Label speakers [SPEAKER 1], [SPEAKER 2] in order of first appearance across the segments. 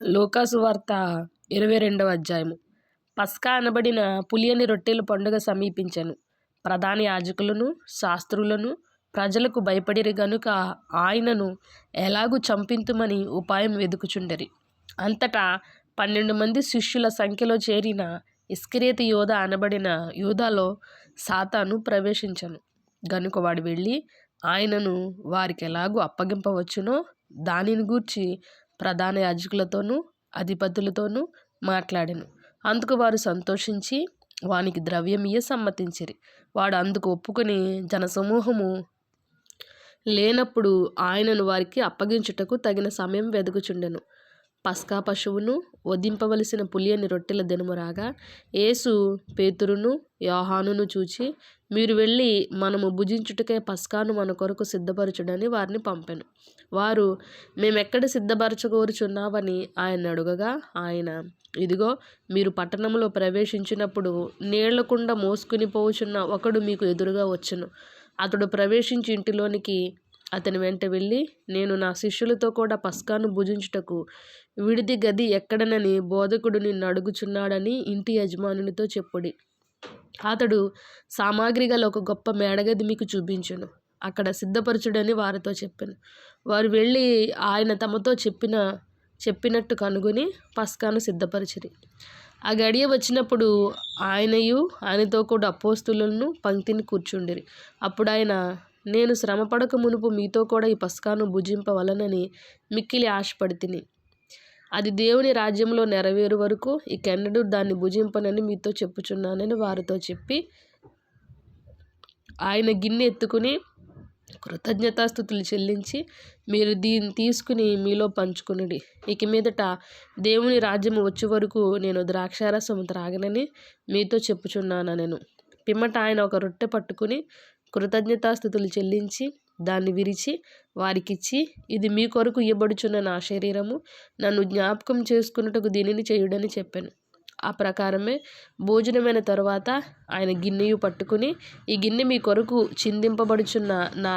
[SPEAKER 1] లూకాసు వార్త 22వ అధ్యాయము. పస్కా అనబడిన పులియని రొట్టెల పండుగ సమీపించెను. ప్రధాన యాజకులను శాస్త్రులను ప్రజలకు భయపడిరి గనుక ఆయనను ఎలాగూ చంపింతుమని ఉపాయం వెదుకుచుండిరి. అంతటా 12 మంది శిష్యుల సంఖ్యలో చేరిన ఇస్కరియోతు యూద అనబడిన యూదాలో సాతాను ప్రవేశించెను. గనుక వాడు వెళ్ళి ఆయనను వారికి ఎలాగూ అప్పగింపవచ్చునో దానిని గూర్చి ప్రధాన యాజకులతోనూ అధిపతులతోనూ మాట్లాడెను. అందుకు వారు సంతోషించి వానికి ద్రవ్యమియ్య సమ్మతించిరి. వాడు అందుకు ఒప్పుకొని జనసమూహము లేనప్పుడు ఆయనను వారికి అప్పగించుటకు తగిన సమయం వెదుకుచుండెను. పస్కా పశువును వధింపవలసిన పులియని రొట్టెల దినము రాగా యేసు పేతురును యోహానును చూచి, మీరు వెళ్ళి మనము భుజించుటకై పస్కాను మన కొరకు సిద్ధపరచుడని వారిని పంపెను. వారు, మేమెక్కడ సిద్ధపరచగోరుచున్నావని ఆయన అడుగగా ఆయన, ఇదిగో, మీరు పట్టణంలో ప్రవేశించినప్పుడు నీళ్ల కుండ మోసుకుని పోవుచున్న ఒకడు మీకు ఎదురుగా వచ్చును. అతడు ప్రవేశించి ఇంటిలోనికి అతని వెంట వెళ్ళి, నేను నా శిష్యులతో కూడా పస్కాను భుజించుటకు విడిది గది ఎక్కడనని బోధకుడు నిన్ను అడుగుచున్నాడని ఇంటి యజమానునితో చెప్పుడి. అతడు సామాగ్రి గల ఒక గొప్ప మేడగది మీకు చూపించును. అక్కడ సిద్ధపరచుడని వారితో చెప్పాను. వారు వెళ్ళి ఆయన తమతో చెప్పినట్టు కనుగొని పస్కాను సిద్ధపరిచిరి. ఆ గడియ వచ్చినప్పుడు ఆయనయు ఆయనతో కూడా అపోస్తలులను పంక్తిని కూర్చుండిరి. అప్పుడు ఆయన, నేను శ్రమపడక మునుపు మీతో కూడా ఈ పస్కాను భుజింపవలనని మిక్కిలి ఆశపడితిని. అది దేవుని రాజ్యంలో నెరవేరు వరకు ఇకెన్నడూ దాన్ని భుజింపనని మీతో చెప్పుచున్నానని వారితో చెప్పి ఆయన గిన్నె ఎత్తుకుని కృతజ్ఞతాస్తుతులు చెల్లించి, మీరు దీన్ని తీసుకుని మీలో పంచుకొనుడి. ఇక మీదట దేవుని రాజ్యము వచ్చే వరకు నేను ద్రాక్షారసము త్రాగనని మీతో చెప్పుచున్నానెను. పిమ్మట ఆయన ఒక రొట్టె పట్టుకుని కృతజ్ఞతాస్తుతులు చెల్లించి దాన్ని విరిచి వారికిచ్చి, ఇది మీ కొరకు ఇయ్యబడుచున్న నా శరీరము, నన్ను జ్ఞాపకం చేసుకున్నట్టుకు దీనిని చేయుడని చెప్పాను. ఆ ప్రకారమే భోజనమైన తరువాత ఆయన గిన్నెయు పట్టుకుని, ఈ గిన్నె మీ కొరకు చిందింపబడుచున్న నా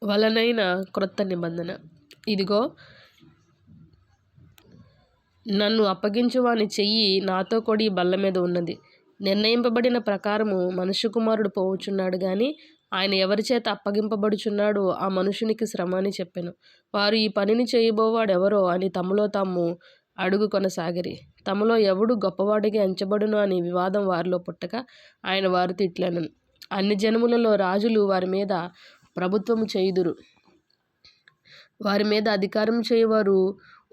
[SPEAKER 1] వలనైన క్రొత్త నిబంధన. ఇదిగో, నన్ను అప్పగించువాని చెయ్యి నాతో కూడా ఈ బల్ల మీద ఉన్నది. నిర్ణయింపబడిన ప్రకారము మనుష్య కుమారుడు పోవచ్చున్నాడు గాని ఆయన ఎవరి చేత అప్పగింపబడుచున్నాడో ఆ మనుషునికి శ్రమ అని చెప్పాను. వారు ఈ పనిని చేయబోవాడెవరో అని తమలో తాము అడుగు కొనసాగిరి. తమలో ఎవడు గొప్పవాడిగా ఎంచబడును అని వివాదం వారిలో పుట్టగా ఆయన వారితో ఇట్లనెను, అన్ని జనములలో రాజులు వారి మీద ప్రభుత్వము చేయుదురు, వారి మీద అధికారం చేయువారు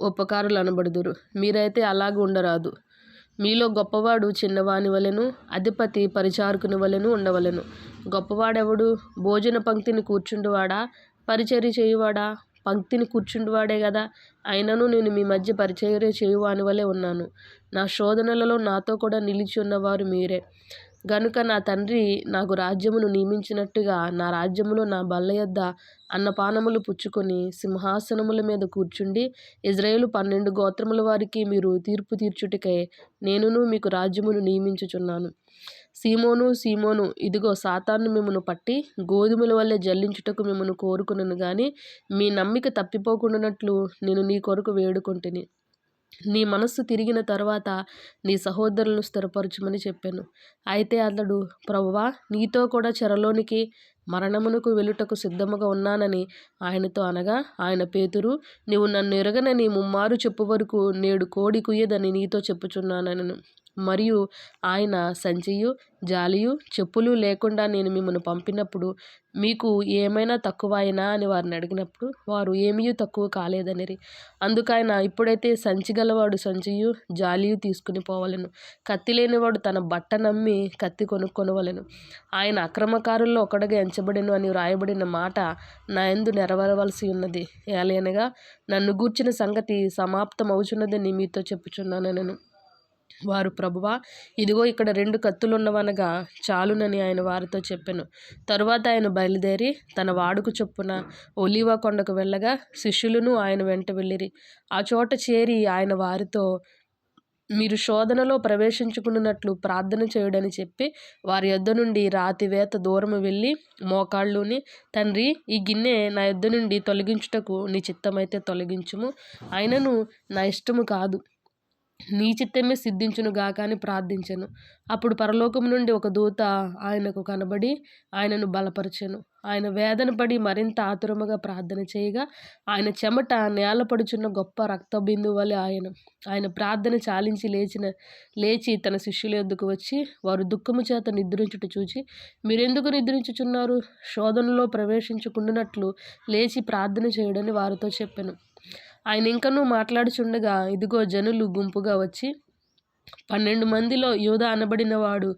[SPEAKER 1] ఉపకారులు అనబడుదురు. మీరైతే అలాగ ఉండరాదు. మీలో గొప్పవాడు చిన్నవాని వలెను, అధిపతి పరిచారకుని వలెను ఉండవలెను. గొప్పవాడెవడు? భోజన పంక్తిని కూర్చుండువాడా, పరిచర్య చేయువాడా? పంక్తిని కూర్చుండువాడే గదా. అయినను నేను మీ మధ్య పరిచర్య చేయువాని వలె ఉన్నాను. నా శోధనలలో నాతో కూడా నిలిచి ఉన్నవారు మీరే. గనుక నా తండ్రి నాకు రాజ్యమును నియమించినట్టుగా నా రాజ్యములో నా బల్ల యొద్ద అన్నపానములు పుచ్చుకొని సింహాసనముల మీద కూర్చుండి ఇజ్రాయేలు 12 గోత్రముల వారికి మీరు తీర్పు తీర్చుటకై నేనును మీకు రాజ్యమును నియమించుచున్నాను. సీమోను, సీమోను, ఇదిగో, సాతాను మిమ్మును పట్టి గోధుమల వల్లే జల్లించుటకు మిమ్మును కోరుకునను గాని మీ నమ్మిక తప్పిపోకుండానట్లు నేను నీ కొరకు వేడుకొంటిని. నీ మనస్సు తిరిగిన తరువాత నీ సహోదరులను స్థిరపరచుమని చెప్పాను. అయితే అతడు, ప్రభువా, నీతో కూడా చెరలోనికి మరణమునకు వెళ్ళుటకు సిద్ధముగా ఉన్నానని ఆయనతో అనగా ఆయన, పేతురు, నీవు నన్ను ఎరగనని ముమ్మారు చెప్పు వరకు నేడు కోడి కుయ్యదని నీతో చెప్పుచున్నానెను. మరియు ఆయన సంచియు జాలియు చెప్పులు లేకుండా నేను మిమ్మల్ని పంపినప్పుడు మీకు ఏమైనా తక్కువైనా అని వారిని అడిగినప్పుడు వారు ఏమీ తక్కువ కాలేదనిరి. అందుకైన, ఇప్పుడైతే సంచి గలవాడు సంచియు జాలియు తీసుకుని పోవలెను, కత్తి లేనివాడు తన బట్ట నమ్మి కత్తి కొనుక్కొనవలెను. ఆయన అక్రమకారుల్లో ఒకడుగా ఎంచబడెను అని వ్రాయబడిన మాట నా యందు నెరవేరవలసి ఉన్నది. ఏలయనగా నన్ను గూర్చిన సంగతి సమాప్తమవుచున్నదని మీతో చెప్పుచున్నానెను. వారు, ప్రభువా, ఇదిగో, ఇక్కడ 2 కత్తులున్నవనగా చాలునని ఆయన వారితో చెప్పెను. తరువాత ఆయన బయలుదేరి తన వాడుక చొప్పున ఒలీవ కొండకు వెళ్ళగా శిష్యులను ఆయన వెంట వెళ్ళిరి. ఆ చోట చేరి ఆయన వారితో, మీరు శోధనలో ప్రవేశించుకున్నట్లు ప్రార్థన చేయుడని చెప్పి వారి యొద్ద నుండి రాతివేత దూరము వెళ్ళి మోకాళ్ళుని, తండ్రి, ఈ గిన్నె నా యొద్ద నుండి తొలగించుటకు నీ చిత్తమైతే తొలగించుము, అయినను నా ఇష్టము కాదు నీ చిత్తమే సిద్ధించునుగాక అని ప్రార్థించెను. అప్పుడు పరలోకము నుండి ఒక దూత ఆయనకు కనబడి ఆయనను బలపరచెను. ఆయన వేదన పడి మరింత ఆతురముగా ప్రార్థన చేయగా ఆయన చెమట నేలపడుచున్న గొప్ప రక్త బిందువు వలె ఆయన ప్రార్థన చాలించి లేచి తన శిష్యుల యొద్దకు వచ్చి వారు దుఃఖము చేత నిద్రించుట చూచి, మీరెందుకు నిద్రించుచున్నారు? శోధనలో ప్రవేశించుకుంటున్నట్లు లేచి ప్రార్థన చేయుడని వారితో చెప్పెను. ఆయన ఇంకనూ మాట్లాడుచుండగా ఇదిగో జనులు గుంపుగా వచ్చి 12 మందిలో యూదా అనబడిన వాడు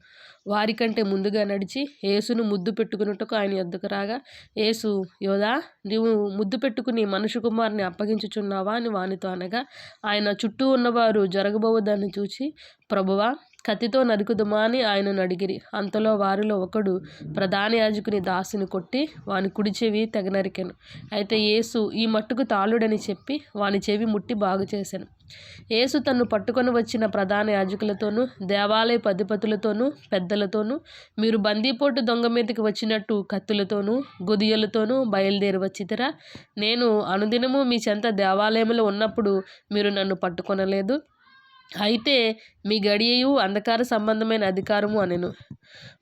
[SPEAKER 1] వారికంటే ముందుగా నడిచి యేసును ముద్దు పెట్టుకున్నట్టుకు ఆయన యొద్దకు రాగా, యేసు, యూదా, నీవు ముద్దు పెట్టుకుని మనుష్య కుమారుని అప్పగించుచున్నావా అని వానితో అనగా, ఆయన చుట్టూ ఉన్నవారు జరగబోవదాన్ని చూచి, ప్రభువా, కత్తితో నరుకుదుమా అని ఆయనను అడిగిరి. అంతలో వారిలో ఒకడు ప్రధాన యాజకుని దాసుని కొట్టి వాని కుడి చెవి తెగ నరికెను. అయితే యేసు ఈ మట్టుకు తాళుడని చెప్పి వాని చెవి ముట్టి బాగు చేశాను. యేసు తన్ను పట్టుకొని వచ్చిన ప్రధాన యాజకులతోనూ దేవాలయపు అధిపతులతోనూ పెద్దలతోనూ మీరు బందీపోటు దొంగ మీదకి వచ్చినట్టు కత్తులతోనూ గుదియలతోనూ బయలుదేరి వచ్చితిరా? నేను అనుదినము మీ చెంత దేవాలయంలో ఉన్నప్పుడు మీరు నన్ను పట్టుకొనలేదు. అయితే మీ గడియయు అంధకార సంబంధమైన అధికారము అనెను.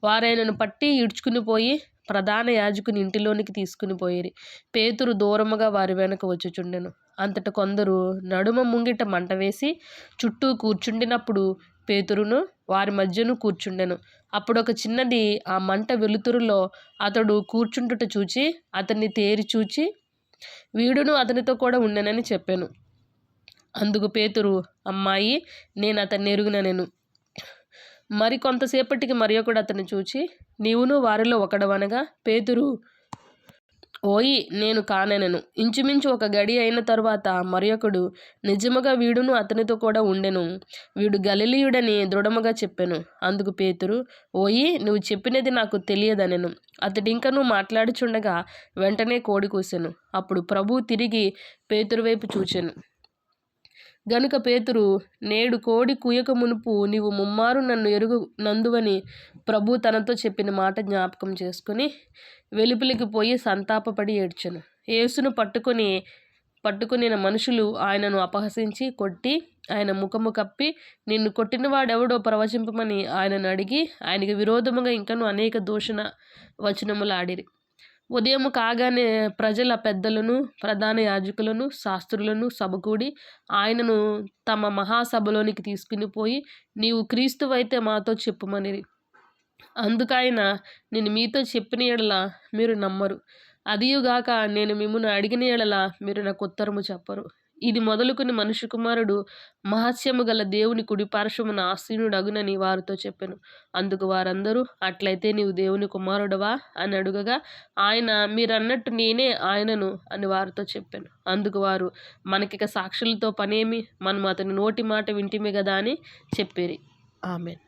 [SPEAKER 1] వారాయనను పట్టి ఈడ్చుకుని పోయి ప్రధాన యాజకుని ఇంటిలోనికి తీసుకుని పోయిరి. పేతురు దూరముగా వారి వెనక వచ్చుచుండెను. అంతట కొందరు నడుమ ముంగిట మంట వేసి చుట్టూ కూర్చుండినప్పుడు పేతురును వారి మధ్యను కూర్చుండెను. అప్పుడు ఒక చిన్నది ఆ మంట వెలుతురులో అతడు కూర్చుంటుట చూచి అతన్ని తేరి చూచి, వీడును అతనితో కూడా ఉండెనని చెప్పాను. అందుకు పేతురు, అమ్మాయి, నేను అతన్ని ఎరుగుననెను. మరి కొంతసేపటికి మరి ఒకడు అతన్ని చూచి, నీవును వారిలో ఒకడవనగా పేతురు, ఓయి, నేను కానెనెను. ఇంచుమించు ఒక గడి అయిన తరువాత మరి ఒకడు, నిజముగా వీడును అతనితో కూడా ఉండెను, వీడు గలిలయుడని దృఢముగా చెప్పెను. అందుకు పేతురు, ఓయి, నువ్వు చెప్పినది నాకు తెలియదనెను. అతడింకనూ మాట్లాడుచుండగా వెంటనే కోడి కూసెను. అప్పుడు ప్రభువు తిరిగి పేతురు వైపు చూచెను. గనుక పేతురు, నేడు కోడి కూయక మునుపు నీవు ముమ్మారు నన్ను ఎరుగునందువని ప్రభు తనతో చెప్పిన మాట జ్ఞాపకం చేసుకుని వెలుపలికి పోయి సంతాపపడి ఏడ్చెను. యేసును పట్టుకుని మనుషులు ఆయనను అపహసించి కొట్టి ఆయన ముఖము కప్పి, నిన్ను కొట్టినవాడెవడో ప్రవచింపమని ఆయనను అడిగి ఆయనకి విరోధముగా ఇంకనూ అనేక దూషణ వచనములాడిరి. ఉదయము కాగానే ప్రజల పెద్దలను ప్రధాన యాజకులను శాస్త్రులను సమకూడి ఆయనను తమ మహాసభలోనికి తీసుకుని పోయి, నీవు క్రీస్తువైతే మాతో చెప్పుమనిరి. అందుకైన నేను మీతో చెప్పిన ఎడల మీరు నమ్మరు, అదియుగాక నేను మిమ్మును అడిగిన ఎడల మీరు నాకు ఉత్తరము చెప్పరు. ఇది మొదలుకొని మనుష్య కుమారుడు మహత్యము గల దేవుని కుడిపార్శ్వమున ఆసీనుడగునని వారితో చెప్పెను. అందుకు వారందరూ, అట్లయితే నీవు దేవుని కుమారుడవా అని అడుగగా ఆయన, మీరన్నట్టు నేనే ఆయనను అని వారితో చెప్పాను. అందుకు వారు, మనకిక సాక్షులతో పనేమి, మనం అతని నోటి మాట వింటిమే కదా అని చెప్పిరి. ఆమెన్.